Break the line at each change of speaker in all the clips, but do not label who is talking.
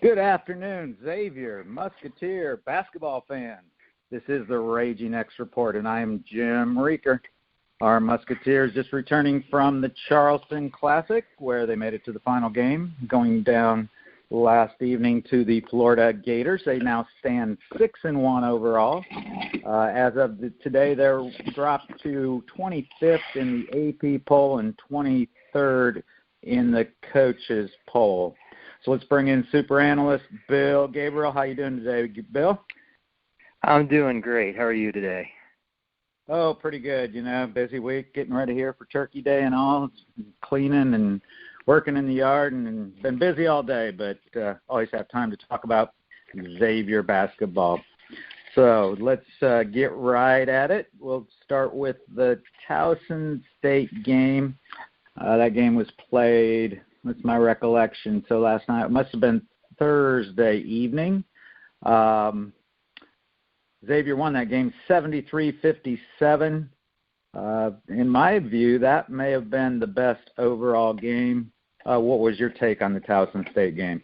Good afternoon, Xavier, Musketeer, basketball fans. This is the RaGing X Report, and I am Jim Reeker. Our Musketeers just returning from the Charleston Classic, where they made it to the final game, going down last evening to the Florida Gators. They now stand 6-1 overall. As of today, they're dropped to 25th in the AP poll and 23rd in the coaches poll. So let's bring in super analyst Bill Gabriel. How you doing today, Bill?
I'm doing great. How are you today?
Oh, pretty good. You know, busy week, getting ready here for Turkey Day and all, cleaning and working in the yard, and been busy all day, but always have time to talk about Xavier basketball. So let's get right at it. We'll start with the Towson State game. That game was played, that's my recollection, so last night. It must have been Thursday evening. Xavier won that game 73-57. In my view, that may have been the best overall game. What was your take on the Towson State game?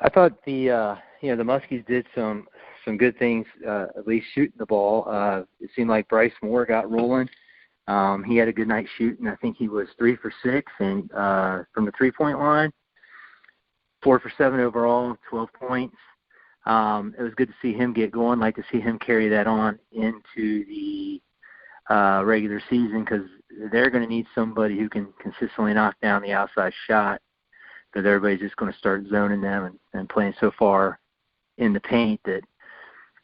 I thought the Muskies did some good things, at least shooting the ball. It seemed like Bryce Moore got rolling. He had a good night shooting. I think he was 3 for 6 and from the three-point line, 4 for 7 overall, 12 points. It was good to see him get going. Like to see him carry that on into the regular season, because they're going to need somebody who can consistently knock down the outside shot, because everybody's just going to start zoning them and playing so far in the paint that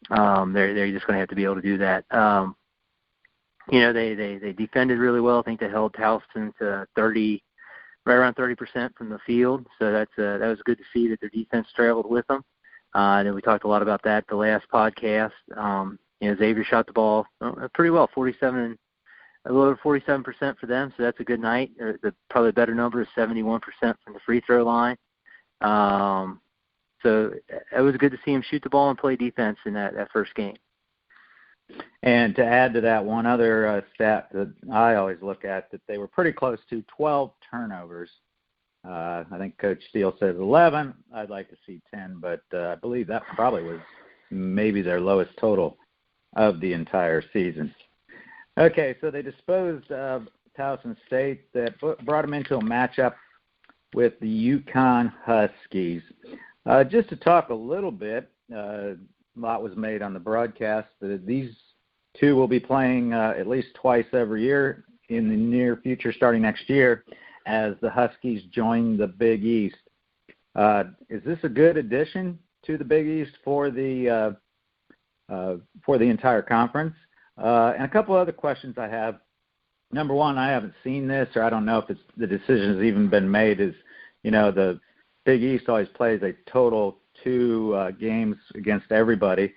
they're just going to have to be able to do that. They defended really well. I think they held Charleston to right around 30% from the field. So that was good to see that their defense traveled with them. And we talked a lot about that the last podcast. Xavier shot the ball pretty well, a little over 47% for them. So that's a good night. Probably a better number is 71% from the free throw line. So it was good to see him shoot the ball and play defense in that first game.
And to add to that, one other stat that I always look at, that they were pretty close to 12 turnovers. I think Coach Steele says 11. I'd like to see 10, but I believe that probably was maybe their lowest total of the entire season. Okay, so they disposed of Towson State. That brought them into a matchup with the UConn Huskies. Just to talk a little bit, a lot was made on the broadcast. These two will be playing at least twice every year in the near future, starting next year, as the Huskies join the Big East. Is this a good addition to the Big East for the entire conference? And a couple other questions I have. Number one, I haven't seen this, or I don't know if the decision has even been made, is, the Big East always plays a total 2 games against everybody,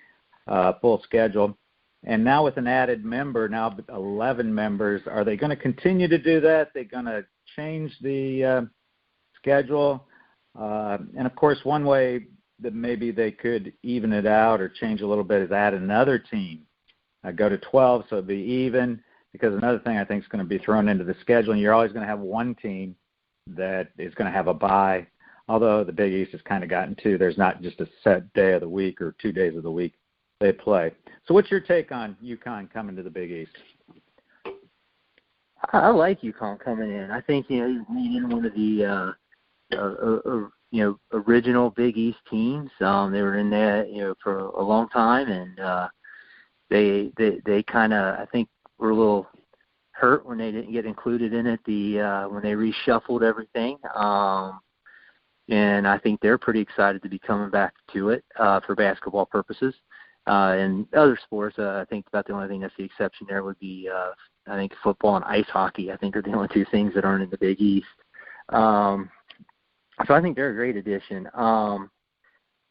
full schedule. And now with an added member, now 11 members, are they going to continue to do that? They're going to change the schedule? And, of course, one way that maybe they could even it out or change a little bit is add another team. Go to 12 so it'd be even, because another thing I think is going to be thrown into the scheduling, you're always going to have one team that is going to have a bye, although the Big East has kind of gotten to, there's not just a set day of the week or 2 days of the week they play. So what's your take on UConn coming to the Big East?
I like UConn coming in. I think, he's one of the original Big East teams. They were in there, for a long time, and they kind of, I think, were a little hurt when they didn't get included in it. When they reshuffled everything. And I think they're pretty excited to be coming back to it for basketball purposes. And other sports, I think about the only thing that's the exception there would be, I think, football and ice hockey. I think are the only two things that aren't in the Big East. So I think they're a great addition. Something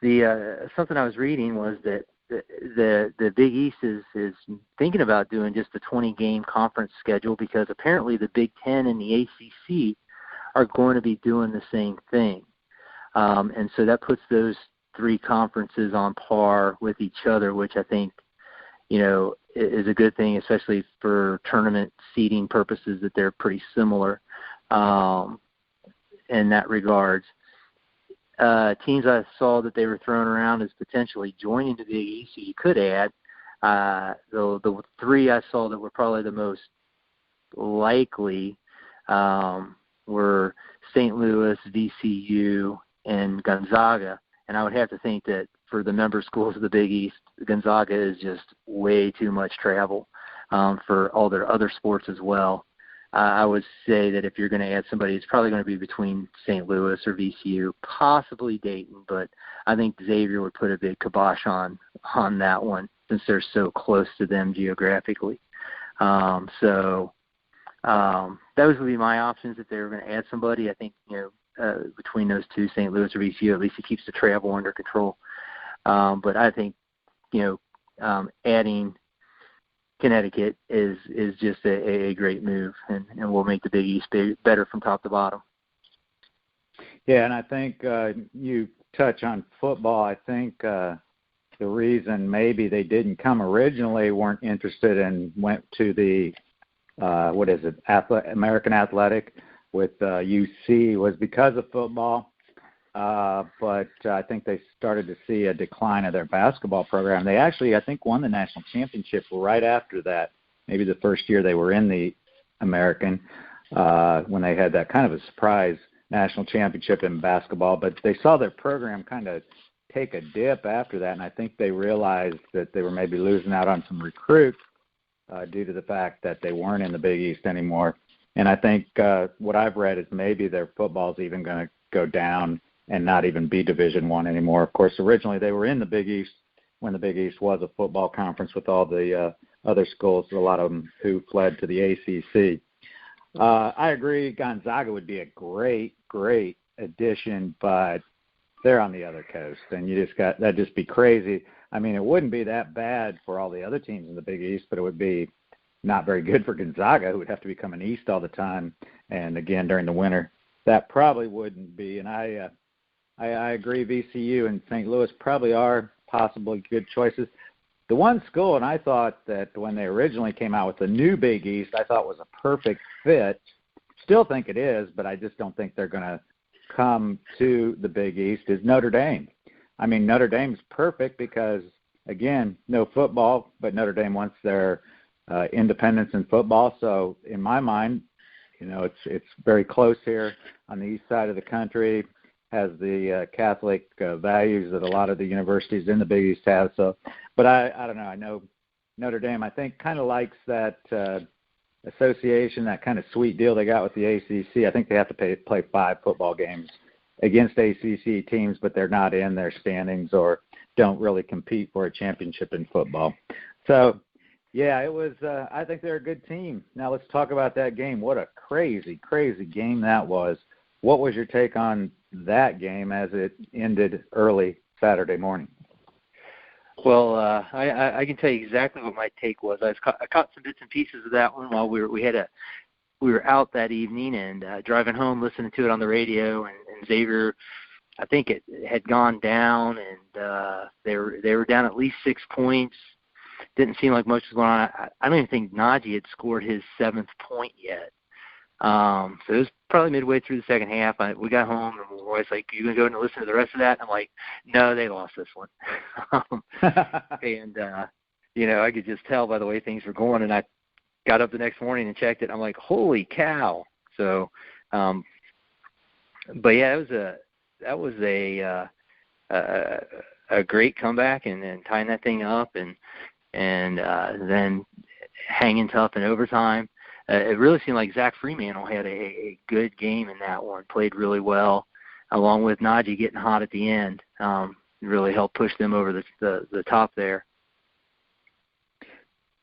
I was reading was that the Big East is thinking about doing just a 20-game conference schedule, because apparently the Big Ten and the ACC are going to be doing the same thing. And so that puts those 3 conferences on par with each other, which I think, is a good thing, especially for tournament seeding purposes, that they're pretty similar in that regards. teams I saw that they were throwing around as potentially joining the Big East, so you could add. The three I saw that were probably the most likely were St. Louis, VCU, and Gonzaga. And I would have to think that for the member schools of the Big East, Gonzaga is just way too much travel for all their other sports as well. I would say that if you're going to add somebody, it's probably going to be between St. Louis or VCU, possibly Dayton, but I think Xavier would put a big kibosh on that one since they're so close to them geographically. Those would be my options if they were going to add somebody. I think, between those two, St. Louis or VCU, at least it keeps the travel under control. But I think, adding Connecticut is just a great move and will make the Big East better from top to bottom.
Yeah, and I think you touch on football. I think the reason maybe they didn't come originally, weren't interested and went to the American Athletic with UC was because of football. But I think they started to see a decline of their basketball program. They actually, I think, won the national championship right after that, maybe the first year they were in the American, when they had that kind of a surprise national championship in basketball. But they saw their program kind of take a dip after that, and I think they realized that they were maybe losing out on some recruits due to the fact that they weren't in the Big East anymore. And I think what I've read is maybe their football's even going to go down and not even be Division I anymore. Of course, originally they were in the Big East when the Big East was a football conference with all the other schools, a lot of them who fled to the ACC. I agree Gonzaga would be a great addition, but they're on the other coast, and that'd just be crazy. I mean, it wouldn't be that bad for all the other teams in the Big East, but it would be not very good for Gonzaga, who would have to be coming east all the time, and again during the winter. That probably wouldn't be, and I agree VCU and St. Louis probably are possibly good choices. The one school, and I thought that when they originally came out with the new Big East, I thought was a perfect fit. Still think it is, but I just don't think they're going to come to the Big East, is Notre Dame. I mean, Notre Dame's perfect because, again, no football, but Notre Dame wants their independence in football. So in my mind, it's very close here on the east side of the country, has the Catholic values that a lot of the universities in the Big East have. So, but I don't know. I know Notre Dame, I think, kind of likes that association, that kind of sweet deal they got with the ACC. I think they have to play 5 football games against ACC teams, but they're not in their standings or don't really compete for a championship in football. So, yeah, it was. I think they're a good team. Now let's talk about that game. What a crazy game that was. What was your take on that game as it ended early Saturday morning?
Well, I can tell you exactly what my take was. I caught some bits and pieces of that one while we were out that evening and driving home, listening to it on the radio. And Xavier, I think it had gone down, and they were down at least 6 points. Didn't seem like much was going on. I don't even think Najee had scored his 7th point yet. So it was probably midway through the second half. We got home, and my wife's like, "You gonna go and listen to the rest of that?" I'm like, "No, they lost this one." And I could just tell by the way things were going. And I got up the next morning and checked it. I'm like, "Holy cow!" So, but yeah, that was a great comeback, and tying that thing up, and then hanging tough in overtime. It really seemed like Zach Fremantle had a good game in that one, played really well, along with Najee getting hot at the end. Really helped push them over the top there.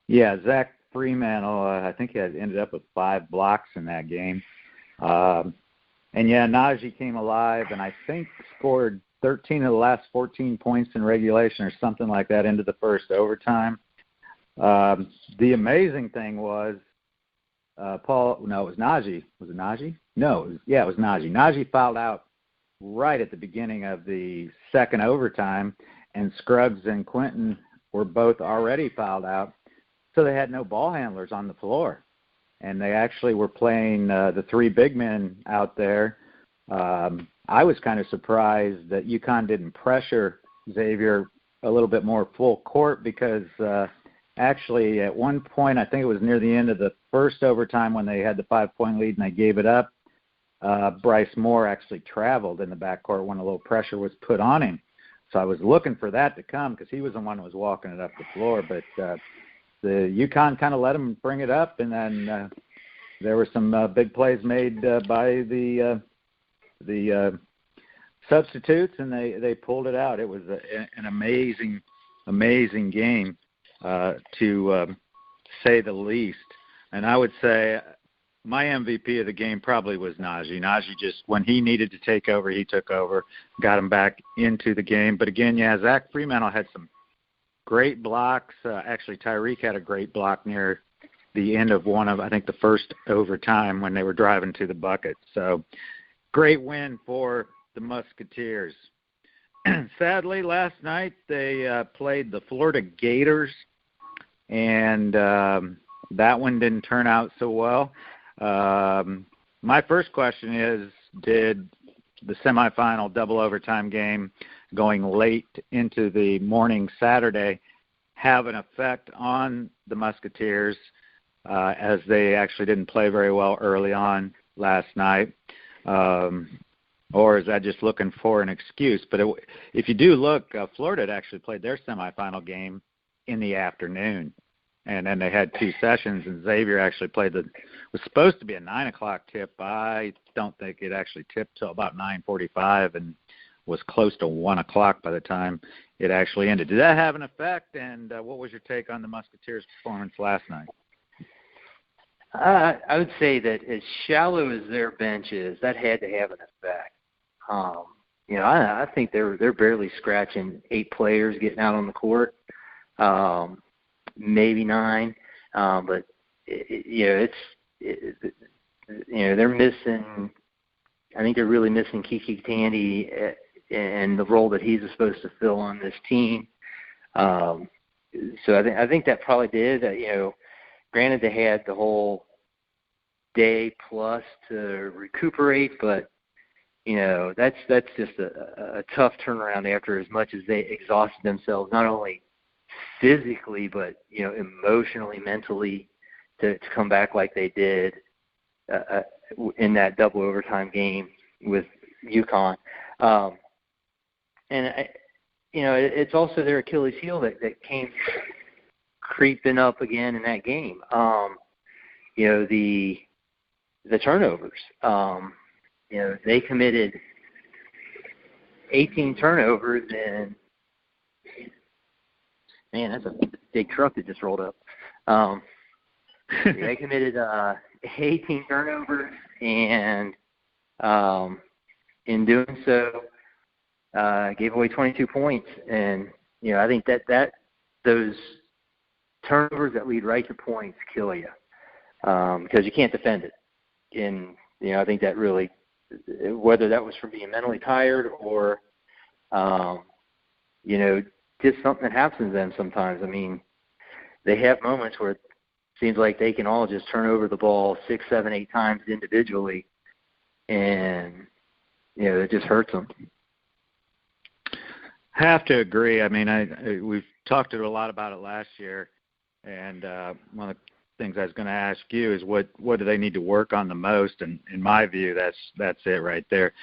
Yeah, Zach Fremantle, I think he ended up with 5 blocks in that game. And, yeah, Najee came alive and I think scored 13 of the last 14 points in regulation or something like that into the first overtime. The amazing thing was, it was Najee. Was it Najee? No, it was Najee. Najee fouled out right at the beginning of the second overtime, and Scruggs and Quentin were both already fouled out, so they had no ball handlers on the floor. And they actually were playing the 3 big men out there, I was kind of surprised that UConn didn't pressure Xavier a little bit more full court because actually at one point, I think it was near the end of the first overtime when they had the 5-point lead and they gave it up, Bryce Moore actually traveled in the backcourt when a little pressure was put on him. So I was looking for that to come because he was the one who was walking it up the floor. But the UConn kind of let him bring it up, and then there were some big plays made by the substitutes, and they pulled it out. It was an amazing game, to say the least. And I would say my MVP of the game probably was Najee. Najee just, when he needed to take over, he took over, got him back into the game. But again, yeah, Zach Fremantle had some great blocks. Actually, Tyreek had a great block near the end of I think the first overtime when they were driving to the bucket. So great win for the Musketeers. Sadly, last night they played the Florida Gators, and that one didn't turn out so well. My first question is, did the semifinal double overtime game going late into the morning Saturday have an effect on the Musketeers as they actually didn't play very well early on last night? Or is that just looking for an excuse? But if you do look, Florida had actually played their semifinal game in the afternoon. And then they had 2 sessions, and Xavier actually was supposed to be a 9 o'clock tip. I don't think it actually tipped till about 9:45 and was close to 1 o'clock by the time it actually ended. Did that have an effect? And what was your take on the Musketeers' performance last night?
I would say that as shallow as their bench is, that had to have an effect. I think they're barely scratching 8 players getting out on the court. Maybe 9, but they're missing. I think they're really missing Kiki Tandy and the role that he's supposed to fill on this team. So I think that probably did. Granted, they had the whole day plus to recuperate, but that's just a tough turnaround after as much as they exhausted themselves, not only physically, but emotionally, mentally, to come back like they did in that double overtime game with UConn. It's also their Achilles heel that came creeping up again in that game. The turnovers. They committed 18 turnovers, and man, that's a big truck that just rolled up. They committed 18 turnovers, and in doing so, gave away 22 points. And I think that those turnovers that lead right to points kill you because you can't defend it. And I think that really, whether that was from being mentally tired or just something that happens to them sometimes. I mean, they have moments where it seems like they can all just turn over the ball 6, 7, 8 times individually, and it just hurts them.
Have to agree. I mean, we've talked a lot about it last year, and one of the things I was going to ask you is what do they need to work on the most? And in my view, that's it right there.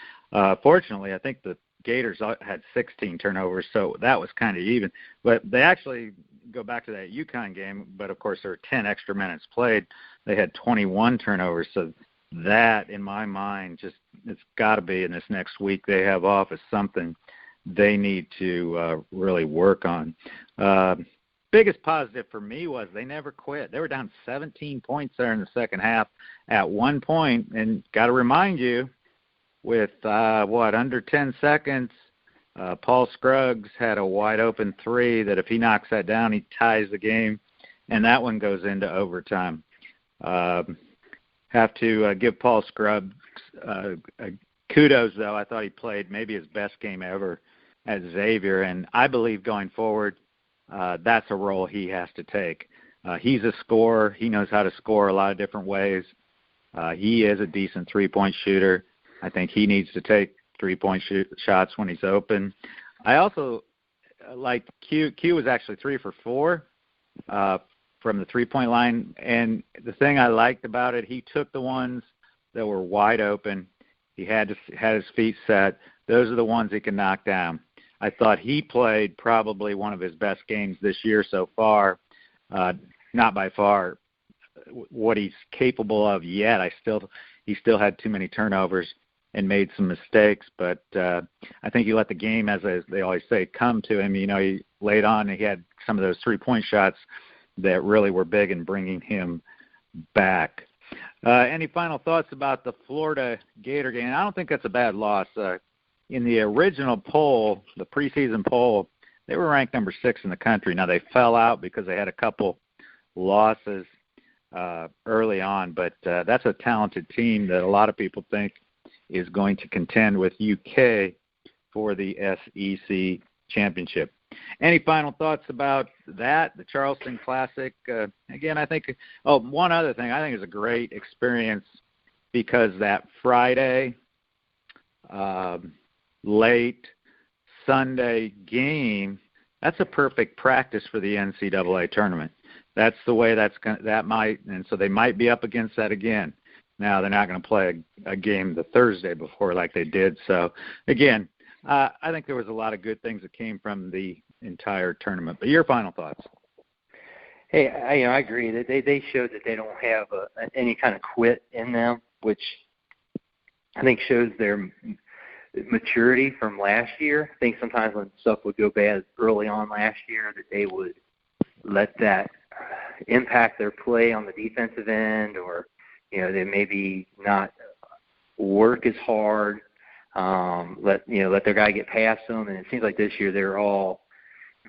Fortunately, I think the Gators had 16 turnovers, so that was kind of even. But they actually go back to that UConn game, but of course there were 10 extra minutes played. They had 21 turnovers, so that, in my mind, it's got to be in this next week they have off is something they need to really work on. Biggest positive for me was they never quit. They were down 17 points there in the second half at one point, and got to remind you, with, under 10 seconds, Paul Scruggs had a wide-open 3 that if he knocks that down, he ties the game, and that one goes into overtime. Have to give Paul Scruggs kudos, though. I thought he played maybe his best game ever at Xavier, and I believe going forward that's a role he has to take. He's a scorer. He knows how to score a lot of different ways. He is a decent three-point shooter. I think he needs to take 3-point shots when he's open. I also like Q. Q was actually 3 for 4 from the 3-point line. And the thing I liked about it, he took the ones that were wide open. He had his feet set. Those are the ones he can knock down. I thought he played probably one of his best games this year so far. Not by far what he's capable of yet. He still had too many turnovers and made some mistakes, but I think he let the game, as they always say, come to him. You know, he laid on and he had some of those 3-point shots that really were big in bringing him back. Any final thoughts about the Florida Gator game? I don't think that's a bad loss. In the original poll, the preseason poll, they were ranked number 6 in the country. Now, they fell out because they had a couple losses early on, but that's a talented team that a lot of people think is going to contend with UK for the SEC championship. Any final thoughts about that, the Charleston Classic? Again, I think one other thing. I think it's a great experience because that Friday late Sunday game, that's a perfect practice for the NCAA tournament. That's the way and so they might be up against that again. Now they're not going to play a game the Thursday before like they did. So again, I think there was a lot of good things that came from the entire tournament. But your final thoughts?
Hey, I agree that they showed that they don't have any kind of quit in them, which I think shows their maturity from last year. I think sometimes when stuff would go bad early on last year, that they would let that impact their play on the defensive end, or they maybe not work as hard. Let their guy get past them, and it seems like this year they're all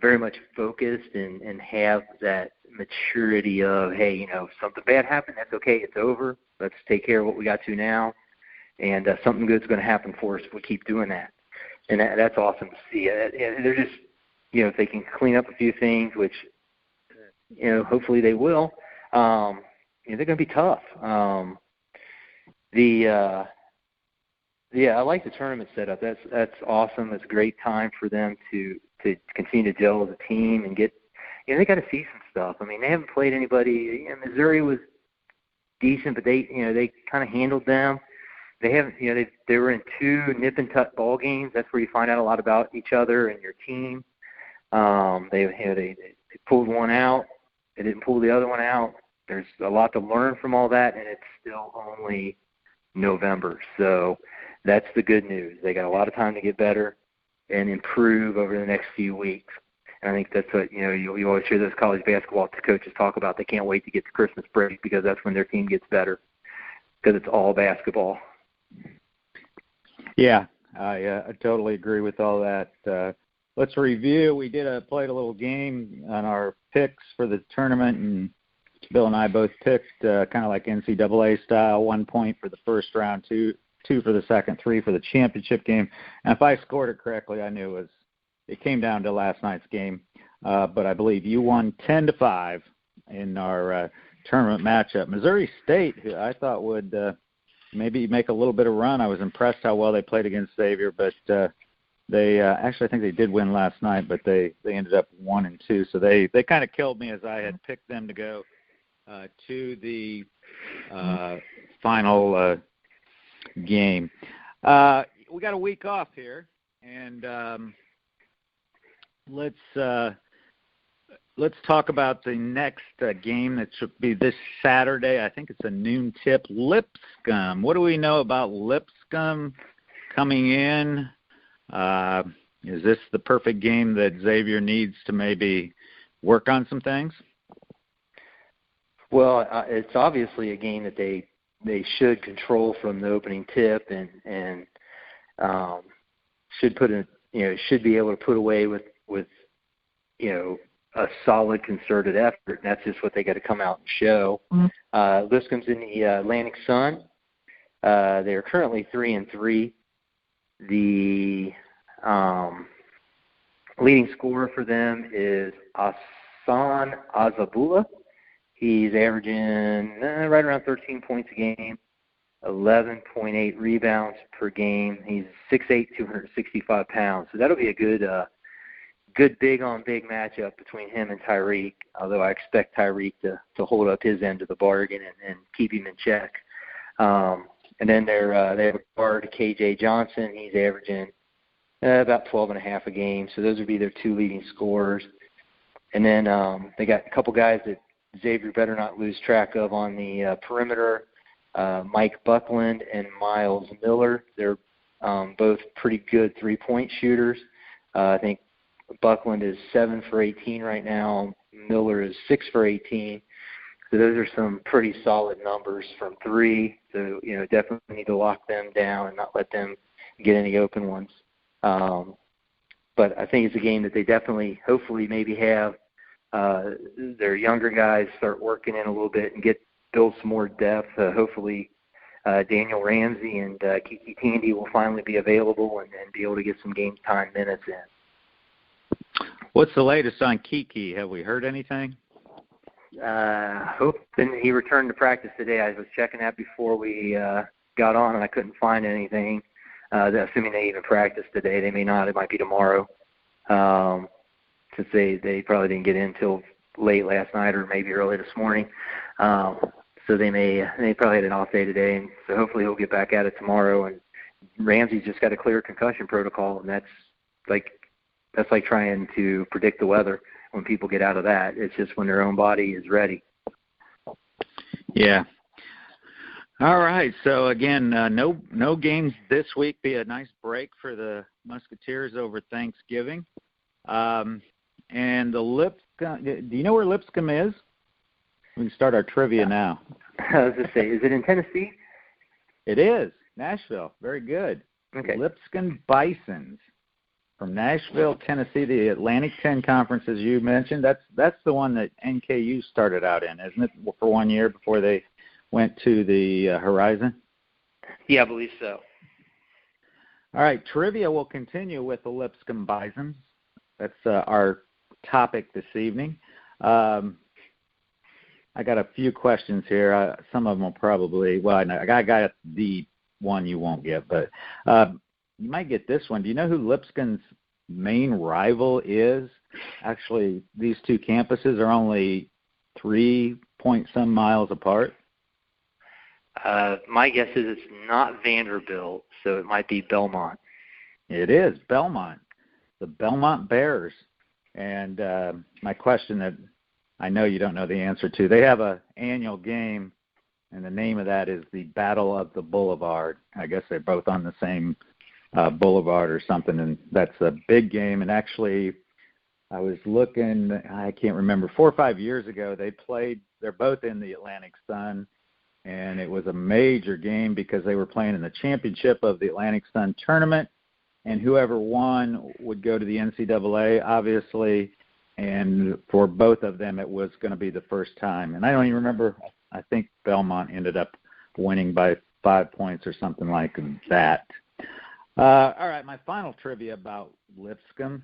very much focused and have that maturity of, hey, if something bad happened, that's okay, it's over. Let's take care of what we got to now, and something good's going to happen for us if we keep doing that. And that's awesome to see. They're just, if they can clean up a few things, which hopefully they will. They're going to be tough. I like the tournament setup. That's awesome. It's a great time for them to continue to gel as a team and get. They got to see some stuff. I mean, they haven't played anybody. Missouri was decent, but they kind of handled them. They haven't. They were in 2 nip and tuck ball games. That's where you find out a lot about each other and your team. They pulled one out. They didn't pull the other one out. There's a lot to learn from all that, and it's still only November. So that's the good news. They got a lot of time to get better and improve over the next few weeks. And I think that's what, you always hear those college basketball coaches talk about. They can't wait to get to Christmas break because that's when their team gets better, because it's all basketball. Yeah,
I totally agree with all that. Let's review. We played a little game on our picks for the tournament, and Bill and I both picked kind of like NCAA style, 1 point for the first round, two for the second, 3 for the championship game. And if I scored it correctly, I knew it came down to last night's game. But I believe you won 10-5 in our tournament matchup. Missouri State, who I thought would maybe make a little bit of run. I was impressed how well they played against Xavier, but they actually, I think they did win last night, but they ended up 1-2. So they kind of killed me, as I had picked them to go to the final game. We got a week off here, and let's talk about the next game that should be this Saturday. I think it's a noon tip. Lipscomb. What do we know about Lipscomb coming in? Is this the perfect game that Xavier needs to maybe work on some things?
Well, it's obviously a game that they should control from the opening tip, and should be able to put away with a solid concerted effort. And that's just what they got to come out and show. Mm-hmm. Lipscomb's in the Atlantic Sun. They're currently 3-3. The leading scorer for them is Hassan Azabullah. He's averaging right around 13 points a game. 11.8 rebounds per game. He's 6'8", 265 pounds. So that'll be a good big-on-big matchup between him and Tyreek, although I expect Tyreek to hold up his end of the bargain and keep him in check. And then they have a guard, KJ Johnson. He's averaging about 12.5 a game. So those would be their two leading scorers. And then they got a couple guys that Xavier better not lose track of on the perimeter, Mike Buckland and Miles Miller. They're both pretty good three-point shooters. I think Buckland is 7 for 18 right now. Miller is 6 for 18. So those are some pretty solid numbers from three. So, definitely need to lock them down and not let them get any open ones. But I think it's a game that they definitely, hopefully, maybe have their younger guys start working in a little bit and build some more depth. Hopefully, Daniel Ramsey and Kiki Tandy will finally be available and be able to get some game time minutes in.
What's the latest on Kiki? Have we heard anything?
Hoping he returned to practice today. I was checking that before we got on, and I couldn't find anything. Assuming they even practice today, they may not. It might be tomorrow, since they probably didn't get in until late last night or maybe early this morning. So they probably had an off day today, and so hopefully he'll get back at it tomorrow. And Ramsey's just got a clear concussion protocol, and that's like trying to predict the weather when people get out of that. It's just when their own body is ready.
Yeah. All right. So again, no games this week. Be a nice break for the Musketeers over Thanksgiving. And the Lipscomb. Do you know where Lipscomb is? We can start our trivia now.
I was going to say, is it in Tennessee?
It is. Nashville. Very good.
Okay.
Lipscomb Bisons from Nashville, Tennessee, the Atlantic 10 Conference, as you mentioned. That's the one that NKU started out in, isn't it, for 1 year before they went to the Horizon?
Yeah, I believe so.
All right, trivia will continue with the Lipscomb Bisons. That's our topic this evening. I got a few questions here. Some of them will probably, I got the one you won't get, but you might get this one. Do you know who Lipscomb's main rival is? Actually, these two campuses are only 3-point-some miles apart.
My guess is it's not Vanderbilt, so it might be Belmont.
It is Belmont, the Belmont Bears. And my question that I know you don't know the answer to, they have an annual game, and the name of that is the Battle of the Boulevard. I guess they're both on the same boulevard or something, and that's a big game. And actually, I was looking, I can't remember, 4 or 5 years ago, they're both in the Atlantic Sun, and it was a major game because they were playing in the championship of the Atlantic Sun tournament, and whoever won would go to the NCAA, obviously, and for both of them, it was going to be the first time. And I don't even remember, I think Belmont ended up winning by 5 points or something like that. All right, my final trivia about Lipscomb.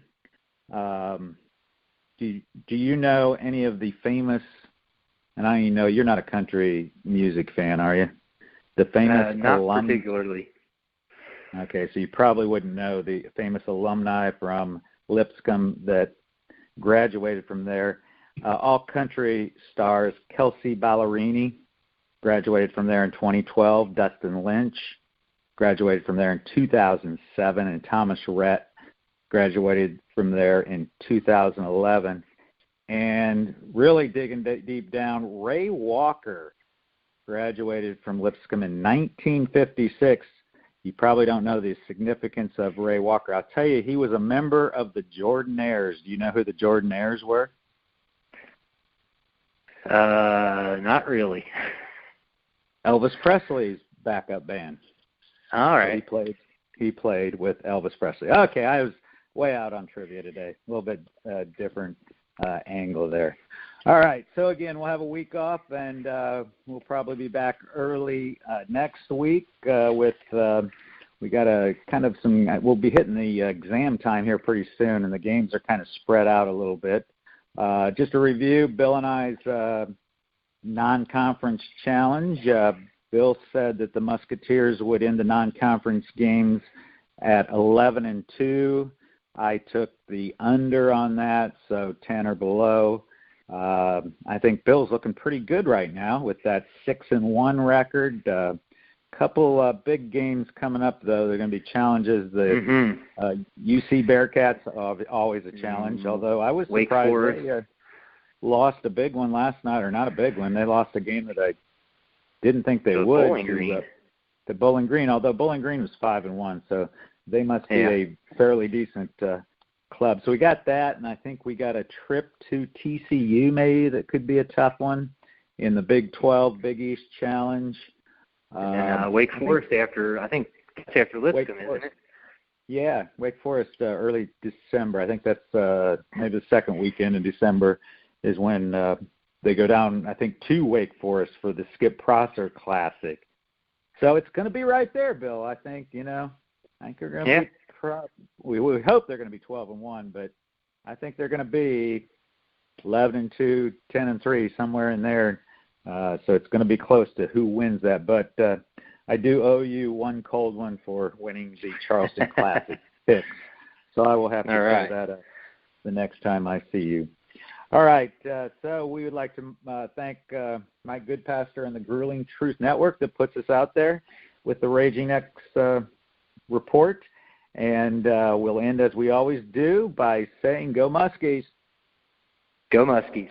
Do you know any of the famous, and I know you're not a country music fan, are you? The famous
not particularly.
Okay, so you probably wouldn't know the famous alumni from Lipscomb that graduated from there. All country stars Kelsey Ballerini graduated from there in 2012. Dustin Lynch graduated from there in 2007, and Thomas Rhett graduated from there in 2011. And really digging deep down, Ray Walker graduated from Lipscomb in 1956. You probably don't know the significance of Ray Walker. I'll tell you, he was a member of the Jordanaires. Do you know who the Jordanaires were?
Not really.
Elvis Presley's backup band.
All right.
So he played with Elvis Presley. Okay, I was way out on trivia today. A little bit different angle there. All right, so again, we'll have a week off, and we'll probably be back early next week with we got a kind of we'll be hitting the exam time here pretty soon, and the games are kind of spread out a little bit. Just a review, Bill and I's non-conference challenge. Bill Bill said that the Musketeers would end the non-conference games at 11-2. I took the under on that, so 10 or below. I think Bill's looking pretty good right now with that 6-1 record. Couple big games coming up, though. They're going to be challenges. The UC Bearcats are always a challenge, although I was surprised they lost a big one last night, or not a big one. They lost a game that I didn't think they would.
Bowling Green.
The Bowling Green, although Bowling Green was 5-1, so they must be a fairly decent club. So we got that, and I think we got a trip to TCU maybe that could be a tough one in the Big 12 Big East Challenge.
And then Wake Forest after Lipscomb, isn't it?
Yeah, Wake Forest early December. I think that's maybe the second weekend in December is when they go down, I think, to Wake Forest for the Skip Prosser Classic. So it's going to be right there, Bill. I think, I think they're going to be we hope they're going to be 12-1, but I think they're going to be 11-2, 10-3, somewhere in there. So it's going to be close to who wins that. But I do owe you one cold one for winning the Charleston Classic picks. So I will have to say that the next time I see you. All right. So we would like to thank Mike Goodpastor and the Grueling Truth Network that puts us out there with the RaGing X report. And we'll end, as we always do, by saying, go Muskies.
Go Muskies.